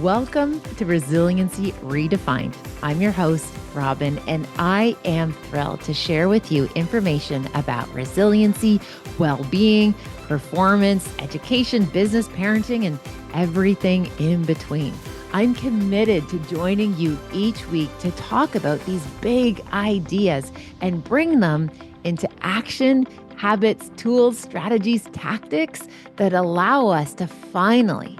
Welcome to Resiliency Redefined. I'm your host, Robyne, and I am thrilled to share with you information about resiliency, well-being, performance, education, business, parenting, and everything in between. I'm committed to joining you each week to talk about these big ideas and bring them into action, habits, tools, strategies, tactics that allow us to finally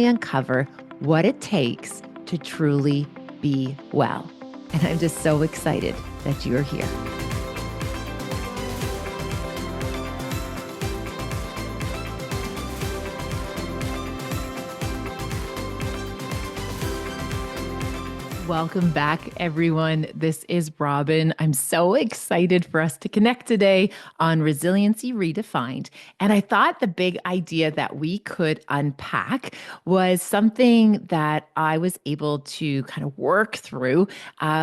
uncover what it takes to truly be well. And I'm just so excited that you're here. Welcome back, everyone. This is Robyne. I'm so excited for us to connect today on Resiliency Redefined. And I thought the big idea that we could unpack was something that I was able to kind of work through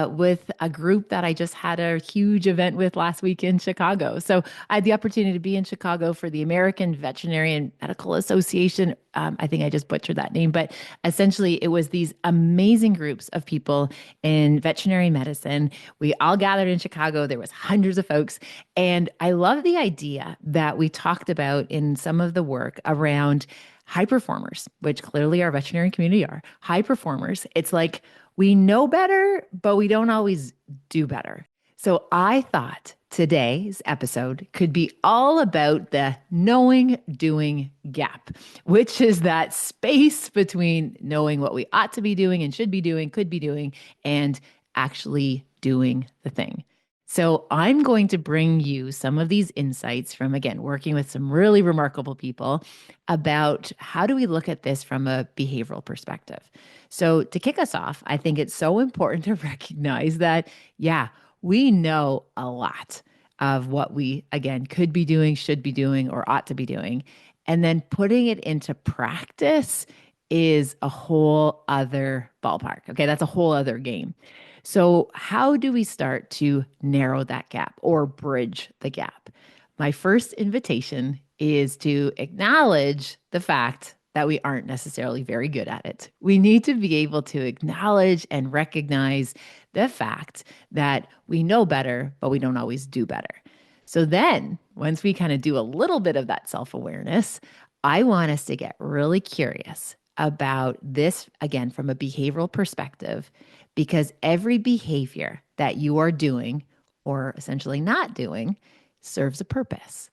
with a group that I just had a huge event with last week in Chicago. So I had the opportunity to be in Chicago for the American Veterinary Medical Association. I think I just butchered that name, but essentially it was these amazing groups of people in veterinary medicine. We all gathered in Chicago. There was hundreds of folks. And I love the idea that we talked about in some of the work around high performers, which clearly our veterinary community are high performers. It's like we know better, but we don't always do better. So I thought today's episode could be all about the knowing doing gap, which is that space between knowing what we ought to be doing and should be doing, could be doing, and actually doing the thing. So I'm going to bring you some of these insights from, again, working with some really remarkable people about how do we look at this from a behavioral perspective. So to kick us off, I think it's so important to recognize that, yeah, we know a lot of what we, again, could be doing, should be doing, or ought to be doing. And then putting it into practice is a whole other ballpark. Okay, that's a whole other game. So, how do we start to narrow that gap or bridge the gap? My first invitation is to acknowledge the fact that we aren't necessarily very good at it. We need to be able to acknowledge and recognize the fact that we know better, but we don't always do better. So then, once we kind of do a little bit of that self-awareness, I want us to get really curious about this, again, from a behavioral perspective, because every behavior that you are doing or essentially not doing serves a purpose.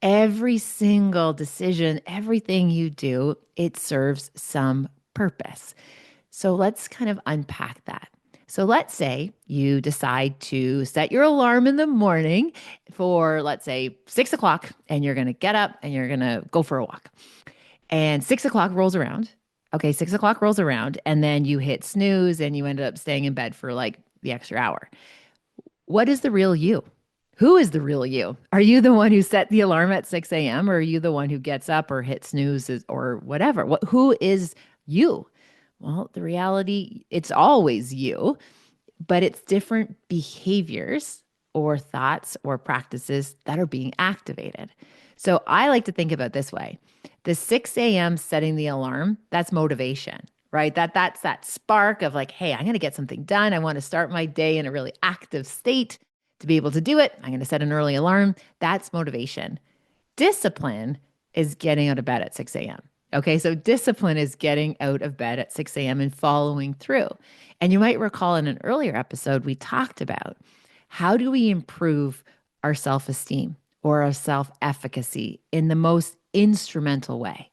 Every single decision, everything you do, it serves some purpose. So let's kind of unpack that. So let's say you decide to set your alarm in the morning for, let's say, 6 o'clock, and you're going to get up and you're going to go for a walk. And 6 o'clock rolls around. Okay, 6 o'clock rolls around, and then you hit snooze and you ended up staying in bed for like the extra hour. What is the real you? Who is the real you? Are you the one who set the alarm at 6 a.m. or are you the one who gets up or hits snooze or whatever? Who is you? Well, the reality, it's always you, but it's different behaviors or thoughts or practices that are being activated. So I like to think about it this way. The 6 a.m. setting the alarm, that's motivation, right? That's that spark of like, hey, I'm going to get something done. I want to start my day in a really active state. To be able to do it, I'm going to set an early alarm. That's motivation. Discipline is getting out of bed at 6 a.m. Okay, so discipline is getting out of bed at 6 a.m. and following through. And you might recall in an earlier episode, we talked about how do we improve our self-esteem or our self-efficacy in the most instrumental way?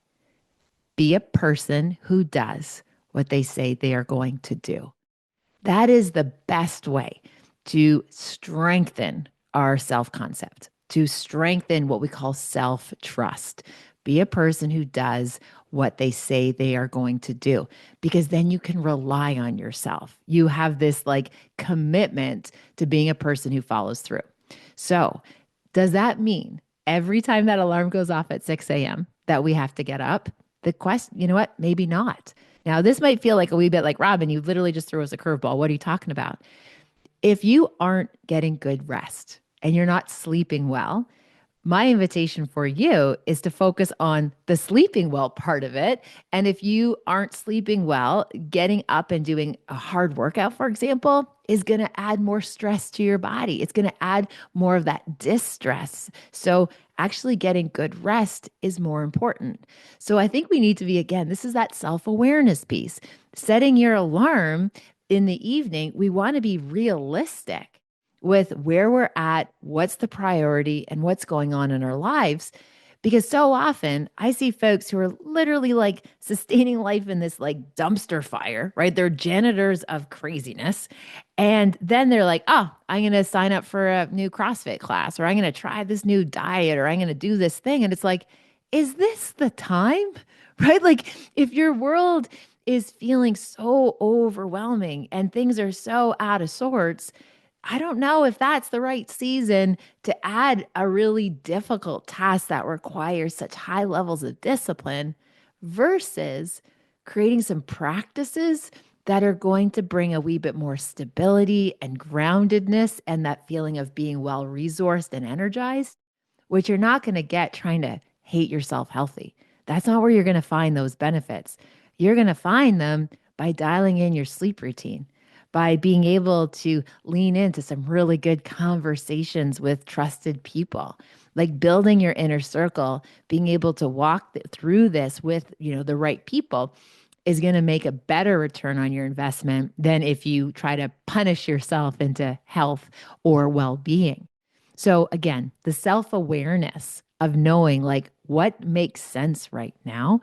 Be a person who does what they say they are going to do. That is the best way to strengthen our self-concept, to strengthen what we call self-trust. Be a person who does what they say they are going to do, because then you can rely on yourself. You have this like commitment to being a person who follows through. So does that mean every time that alarm goes off at 6 a.m. that we have to get up? The question, you know what? Maybe not. Now, this might feel like a wee bit like, Robyne, you literally just threw us a curveball. What are you talking about? If you aren't getting good rest and you're not sleeping well, My invitation for you is to focus on the sleeping well part of it. And if you aren't sleeping well, getting up and doing a hard workout, for example, is going to add more stress to your body. It's going to add more of that distress. So, actually getting good rest is more important. So, I think we need to be, again, this is that self awareness piece. Setting your alarm in the evening, we want to be realistic with where we're at, what's the priority, and what's going on in our lives. Because so often I see folks who are literally like sustaining life in this like dumpster fire, right? They're janitors of craziness. And then they're like, oh, I'm going to sign up for a new CrossFit class, or I'm going to try this new diet, or I'm going to do this thing. And it's like, is this the time? Right? Like, if your world is feeling so overwhelming and things are so out of sorts, I don't know if that's the right season to add a really difficult task that requires such high levels of discipline versus creating some practices that are going to bring a wee bit more stability and groundedness and that feeling of being well resourced and energized, which you're not going to get trying to hate yourself healthy. That's not where you're going to find those benefits. You're going to find them by dialing in your sleep routine, by being able to lean into some really good conversations with trusted people, like building your inner circle, being able to walk through this with, the right people is going to make a better return on your investment than if you try to punish yourself into health or well-being. So again, the self-awareness of knowing like what makes sense right now.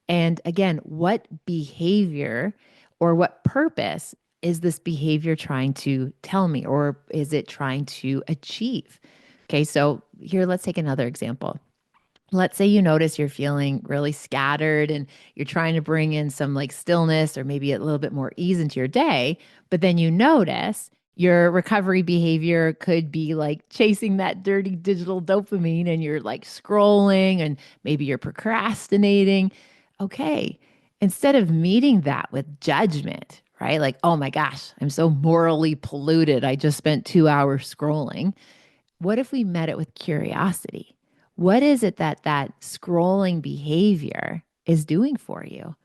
And again, what behavior or what purpose is this behavior trying to tell me, or is it trying to achieve? Okay, so here, let's take another example. Let's say you notice you're feeling really scattered and you're trying to bring in some like stillness or maybe a little bit more ease into your day, but then you notice your recovery behavior could be like chasing that dirty digital dopamine and you're like scrolling and maybe you're procrastinating. Okay, instead of meeting that with judgment, right? Like, oh my gosh, I'm so morally polluted. I just spent 2 hours scrolling. What if we met it with curiosity? What is it that that scrolling behavior is doing for you?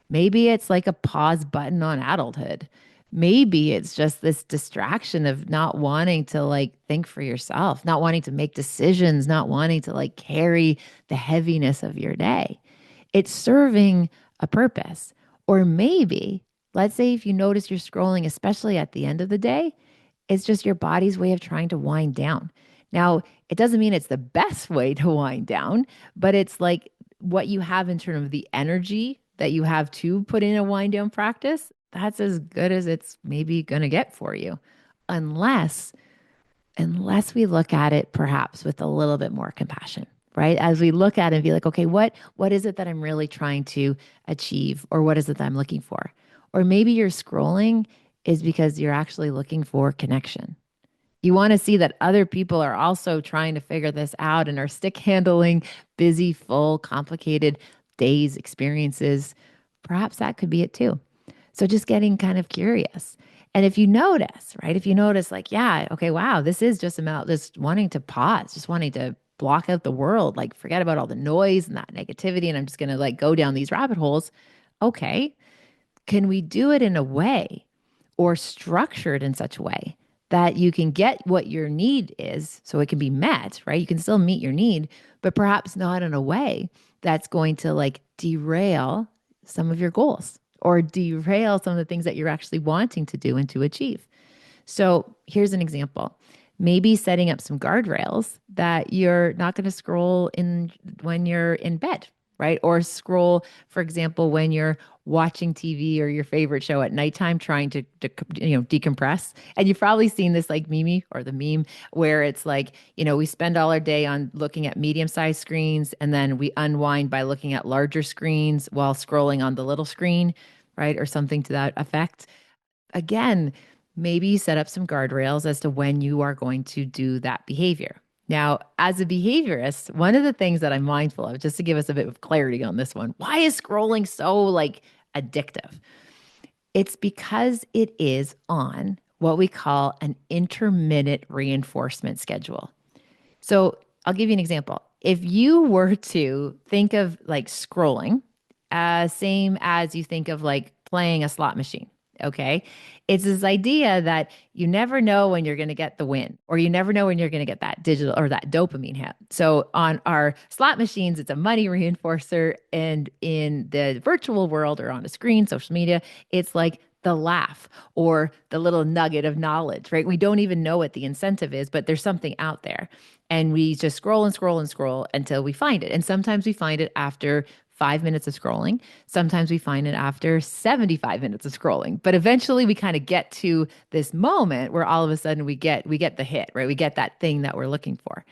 Maybe it's like a pause button on adulthood. Maybe it's just this distraction of not wanting to like think for yourself, not wanting to make decisions, not wanting to like carry the heaviness of your day. It's serving a purpose. Or maybe, let's say if you notice you're scrolling, especially at the end of the day, it's just your body's way of trying to wind down. Now, it doesn't mean it's the best way to wind down, but it's like what you have in terms of the energy that you have to put in a wind down practice. That's as good as it's maybe going to get for you. Unless unless we look at it perhaps with a little bit more compassion, right? As we look at it and be like, okay, what is it that I'm really trying to achieve, or what is it that I'm looking for? Or maybe you're scrolling is because you're actually looking for connection. You want to see that other people are also trying to figure this out and are stick handling busy, full, complicated days, experiences. Perhaps that could be it too. So just getting kind of curious. And if you notice, right, if you notice, like, yeah, okay, wow, this is just about just wanting to pause, just wanting to block out the world, like forget about all the noise and that negativity. And I'm just going to like go down these rabbit holes. Okay, can we do it in a way or structure it in such a way that you can get what your need is so it can be met, right? You can still meet your need, but perhaps not in a way that's going to like derail some of your goals or derail some of the things that you're actually wanting to do and to achieve. So here's an example. Maybe setting up some guardrails that you're not going to scroll in when you're in bed, right? Or scroll, for example, when you're watching TV or your favorite show at nighttime, trying to decompress. And you've probably seen this like meme or the meme where it's like, we spend all our day on looking at medium-sized screens and then we unwind by looking at larger screens while scrolling on the little screen, right? Or something to that effect. Again, maybe set up some guardrails as to when you are going to do that behavior. Now, as a behaviorist, one of the things that I'm mindful of, just to give us a bit of clarity on this one, why is scrolling so like addictive? It's because it is on what we call an intermittent reinforcement schedule. So I'll give you an example. If you were to think of like scrolling, same as you think of like playing a slot machine, okay? It's this idea that you never know when you're going to get the win, or you never know when you're going to get that digital or that dopamine hit. So on our slot machines, it's a money reinforcer. And in the virtual world or on a screen, social media, it's like the laugh or the little nugget of knowledge, right? We don't even know what the incentive is, but there's something out there. And we just scroll and scroll and scroll until we find it. And sometimes we find it after 5 minutes of scrolling. Sometimes we find it after 75 minutes of scrolling. But eventually we kind of get to this moment where all of a sudden we get the hit, right? We get that thing that we're looking for.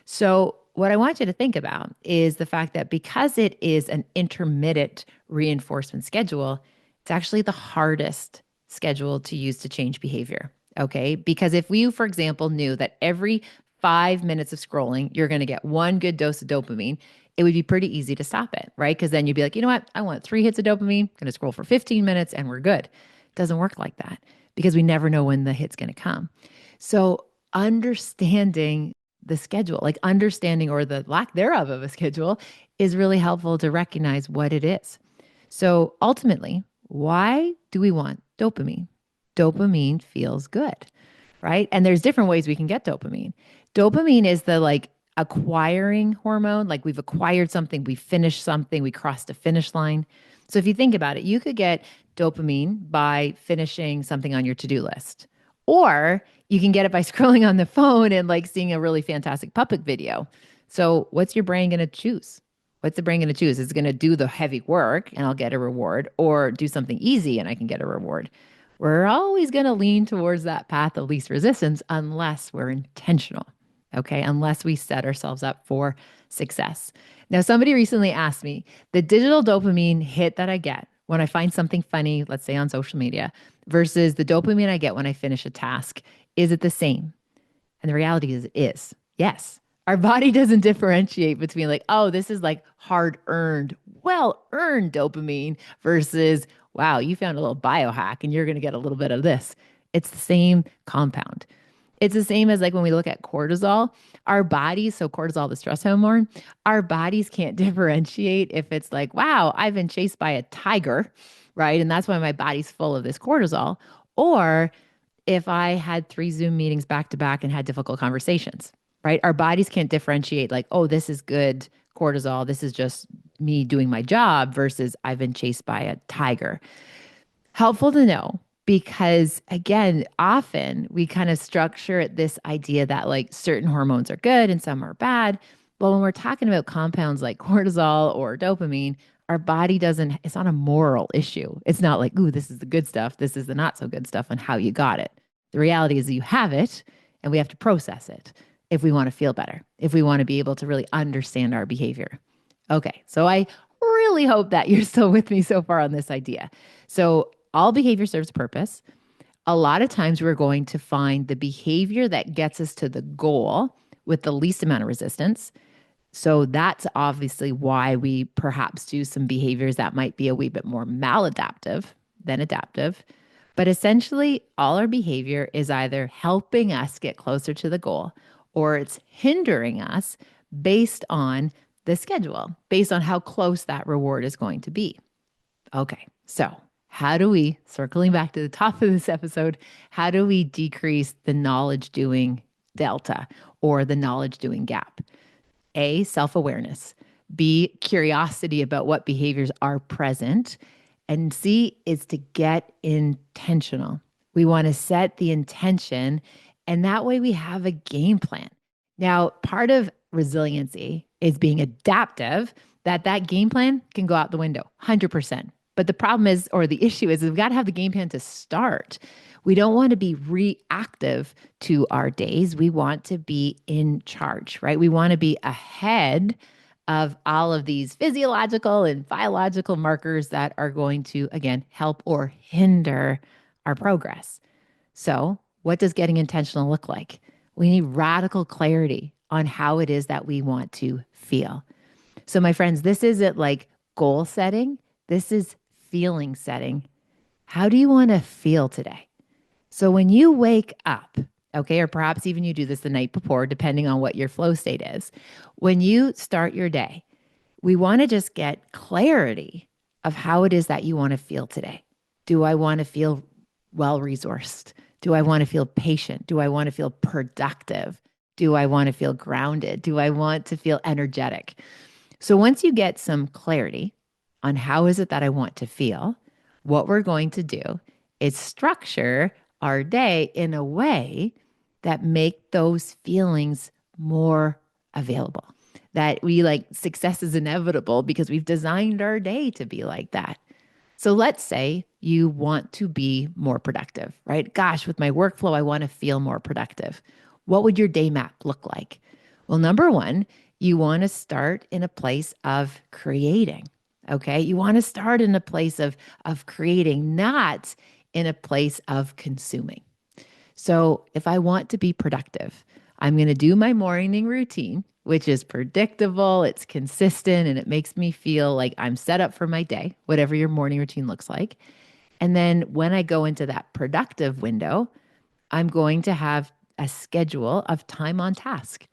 So, what I want you to think about is the fact that because it is an intermittent reinforcement schedule, it's actually the hardest schedule to use to change behavior. Okay. Because if we, for example, knew that every 5 minutes of scrolling, you're going to get one good dose of dopamine, it would be pretty easy to stop it, right? Because then you'd be like, you know what? I want 3 hits of dopamine, going to scroll for 15 minutes and we're good. It doesn't work like that because we never know when the hit's going to come. So, understanding the schedule, like understanding or the lack thereof of a schedule, is really helpful to recognize what it is. So ultimately, why do we want dopamine? Dopamine feels good, right? And there's different ways we can get dopamine. Dopamine is the like acquiring hormone, like we've acquired something, we finished something, we crossed a finish line. So if you think about it, you could get dopamine by finishing something on your to-do list. Or you can get it by scrolling on the phone and like seeing a really fantastic puppet video. So what's your brain going to choose? What's the brain going to choose? It's going to do the heavy work and I'll get a reward, or do something easy and I can get a reward. We're always going to lean towards that path of least resistance unless we're intentional. Okay. Unless we set ourselves up for success. Now, somebody recently asked me the digital dopamine hit that I get when I find something funny, let's say on social media, versus the dopamine I get when I finish a task, is it the same? And the reality is, it is. Yes. Our body doesn't differentiate between like, oh, this is like hard earned, well earned dopamine versus, wow, you found a little biohack and you're going to get a little bit of this. It's the same compound. It's the same as like when we look at cortisol, our bodies, so cortisol, the stress hormone, our bodies can't differentiate if it's like, wow, I've been chased by a tiger, right? And that's why my body's full of this cortisol. Or if I had 3 Zoom meetings back to back and had difficult conversations, right? Our bodies can't differentiate like, oh, this is good cortisol. This is just me doing my job versus I've been chased by a tiger. Helpful to know because, again, often we kind of structure this idea that like certain hormones are good and some are bad. But when we're talking about compounds like cortisol or dopamine, our body doesn't, it's not a moral issue. It's not like, ooh, this is the good stuff, this is the not so good stuff, and how you got it. The reality is that you have it and we have to process it if we want to feel better, if we want to be able to really understand our behavior. Okay, so I really hope that you're still with me so far on this idea. So, all behavior serves a purpose. A lot of times we're going to find the behavior that gets us to the goal with the least amount of resistance. So that's obviously why we perhaps do some behaviors that might be a wee bit more maladaptive than adaptive. But essentially, all our behavior is either helping us get closer to the goal or it's hindering us based on the schedule, based on how close that reward is going to be. Okay, so how do we, circling back to the top of this episode, how do we decrease the knowledge doing delta or the knowledge doing gap? A, self awareness. B, curiosity about what behaviors are present. And C is to get intentional. We want to set the intention, and that way we have a game plan. Now, part of resiliency is being adaptive, that game plan can go out the window 100%. But the problem is, or the issue is, we've got to have the game plan to start. We don't want to be reactive to our days. We want to be in charge, right? We want to be ahead of all of these physiological and biological markers that are going to, again, help or hinder our progress. So, what does getting intentional look like? We need radical clarity on how it is that we want to feel. So, my friends, this isn't like goal setting, this is feeling setting. How do you want to feel today? So when you wake up Okay. Or perhaps even you do this the night before, depending on what your flow state is. When you start your day, we want to just get clarity of how it is that you want to feel today. Do I want to feel well resourced? Do I want to feel patient? Do I want to feel productive? Do I want to feel grounded? Do I want to feel energetic? So once you get some clarity on how is it that I want to feel, what we're going to do is structure our day in a way that make those feelings more available. That we like success is inevitable because we've designed our day to be like that. So let's say you want to be more productive, right? Gosh, with my workflow, I want to feel more productive. What would your day map look like? Well, number one, you want to start in a place of creating. Okay. You want to start in a place of creating, not in a place of consuming. So if I want to be productive, I'm going to do my morning routine, which is predictable, it's consistent, and it makes me feel like I'm set up for my day, whatever your morning routine looks like. And then when I go into that productive window, I'm going to have a schedule of time on task.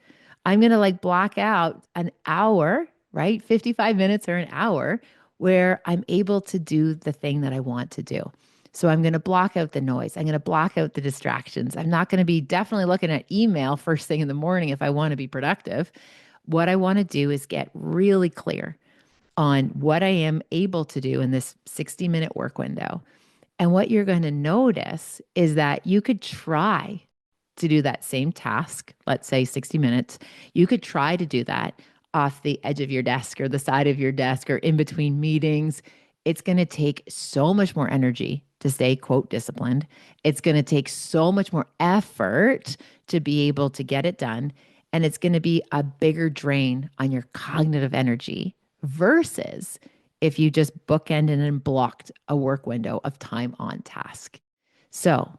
I'm going to like block out an hour, right? 55 minutes or an hour where I'm able to do the thing that I want to do. So I'm going to block out the noise. I'm going to block out the distractions. I'm not going to be definitely looking at email first thing in the morning if I want to be productive. What I want to do is get really clear on what I am able to do in this 60-minute work window. And what you're going to notice is that you could try to do that same task, let's say 60 minutes. You could try to do that off the edge of your desk or the side of your desk or in between meetings. It's going to take so much more energy to stay, quote, disciplined. It's going to take so much more effort to be able to get it done. And it's going to be a bigger drain on your cognitive energy versus if you just bookended and blocked a work window of time on task. So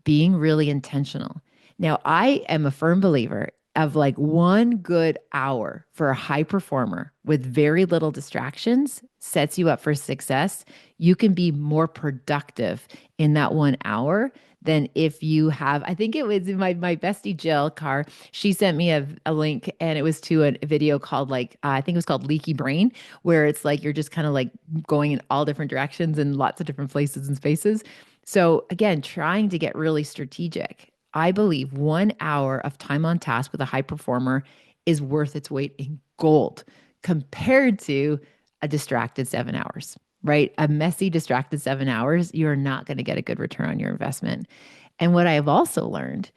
being really intentional. Now, I am a firm believer of like 1 good hour for a high performer with very little distractions sets you up for success. You can be more productive in that 1 hour than if you have, I think it was my bestie Jill Carr. She sent me a link and it was to a video called like, I think it was called Leaky Brain, where it's like you're just kind of like going in all different directions and lots of different places and spaces. So again, trying to get really strategic. I believe 1 hour of time on task with a high performer is worth its weight in gold compared to a distracted 7 hours, right? A messy, distracted 7 hours, you're not going to get a good return on your investment. And what I have also learned,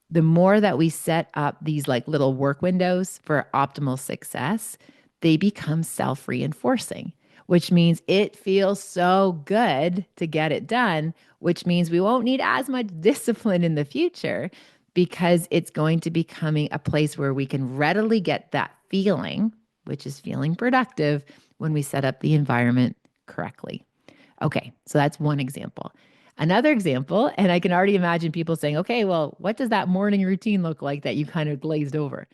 the more that we set up these like little work windows for optimal success, they become self-reinforcing, which means it feels so good to get it done, which means we won't need as much discipline in the future because it's going to be becoming a place where we can readily get that feeling, which is feeling productive when we set up the environment correctly. Okay, so that's one example. Another example, and I can already imagine people saying, okay, well, what does that morning routine look like that you kind of glazed over?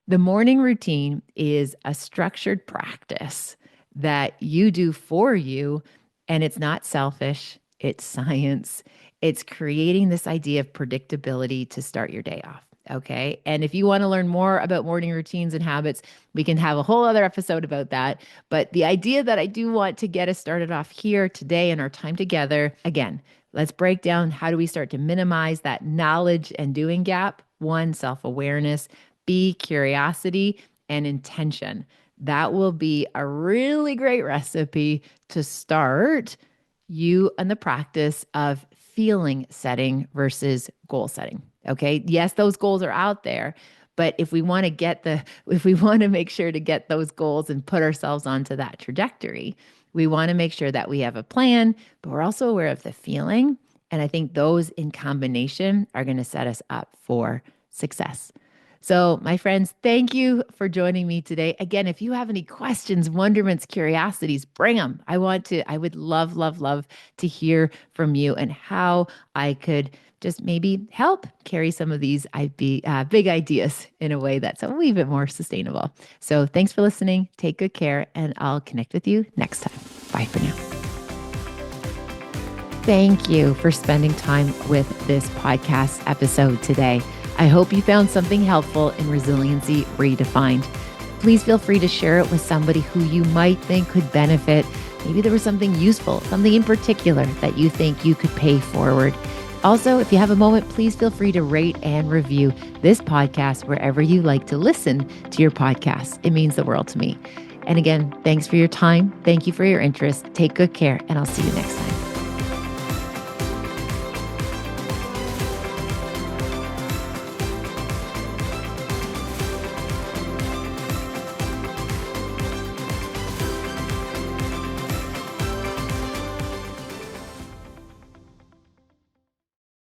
The morning routine is a structured practice that you do for you, and it's not selfish, it's science. It's creating this idea of predictability to start your day off. Okay. And if you want to learn more about morning routines and habits, we can have a whole other episode about that. But the idea that I do want to get us started off here today in our time together, again, let's break down how do we start to minimize that knowledge and doing gap. One, self-awareness. B, curiosity and intention. That will be a really great recipe to start you in the practice of feeling setting versus goal setting. Okay. Yes, those goals are out there. But if we want to if we want to make sure to get those goals and put ourselves onto that trajectory, we want to make sure that we have a plan, but we're also aware of the feeling. And I think those in combination are going to set us up for success. So, my friends, thank you for joining me today. Again, if you have any questions, wonderments, curiosities, bring them. I would love, love, love to hear from you and how I could just maybe help carry some of these big ideas in a way that's a wee bit more sustainable. So, thanks for listening. Take good care, and I'll connect with you next time. Bye for now. thank you for spending time with this podcast episode today. I hope you found something helpful in Resiliency Redefined. Please feel free to share it with somebody who you might think could benefit. Maybe there was something useful, something in particular that you think you could pay forward. Also, if you have a moment, please feel free to rate and review this podcast wherever you like to listen to your podcast. It means the world to me. And again, thanks for your time. Thank you for your interest. Take good care, and I'll see you next time.